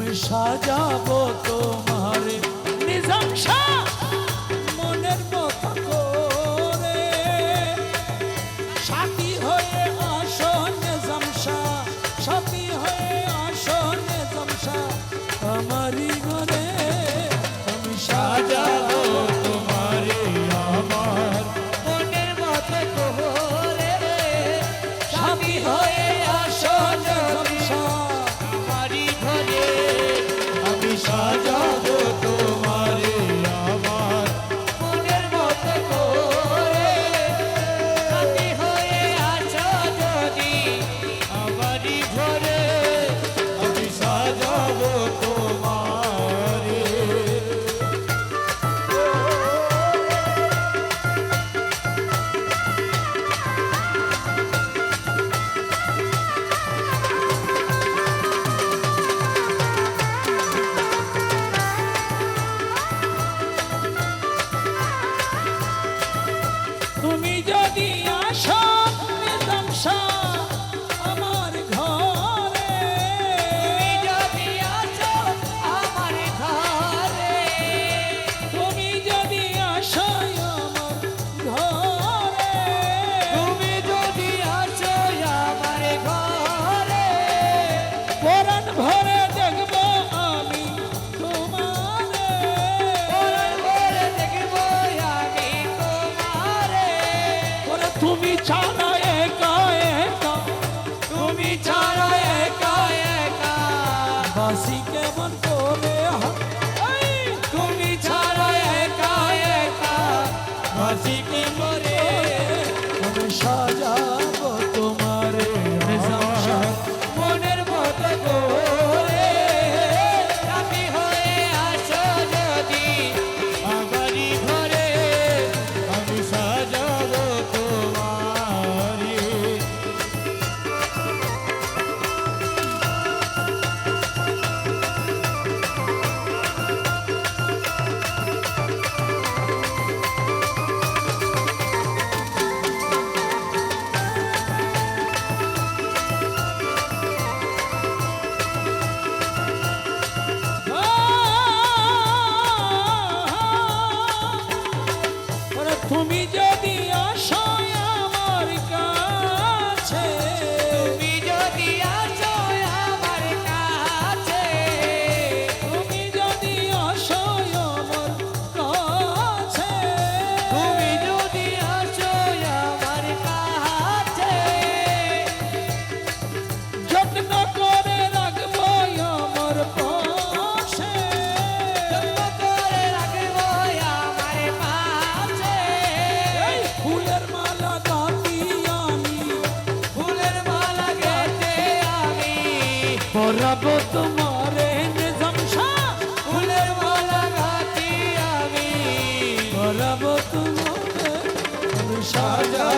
সাজাবো তোমারে নিজাম শাহ মনের মতো করে সাথী হয়ে আসো নিজাম শাহ সাথী হয়ে আসো নিজাম শাহ আমারই ঘরে আমি সাজাবো তোমারে আমার মনের মতো করে সাথী হয়ে আসো নিজাম শাহ আমারই ঘরে সাজাবো তোমারে আমার মনের মতো করে সাথী হয়ে আছো যদি আমারই ঘরে আমি সাজাবো তোমারে তুমি যদি আসো নিজাম শাহ আমার ঘরে তুমি যদি আসো আমার ঘরে তুমি যদি আসো আমার ঘরে তুমি যদি আসো আমার ঘরে পরাণ ভরে দেখবো আমি তোমারে পরাণ ভরে দেখবো আমি তুমি ছাড়া একা একা তুমি ছাড়া একা একা বাসি কেমন করে তুমি ছাড়া একা একা বাসি কেমন আমি সাজাবো তোমারে নিজাম শাহ মনের মতো করে সাথী হয়ে আসো যদি আমারই ঘরে আমি সাজাবো তুমি যদি আসো আমার কাছে তুমি যদি আসো আমার কাছে তুমি যদি আসো আমার কাছে তুমি যদি আসো আমার কাছে যত্ন করে রাখবো আমার পাশে যত্ন করে রাখবো আমার পাশে ফুলের মালা গাঁথি আমি ফুলের মালা গাঁথে আমি পরাবো তোমারে নিজাম শাহ ফুলের মালা গাঁথি আমি পরাবো তোমারে আমি সাজা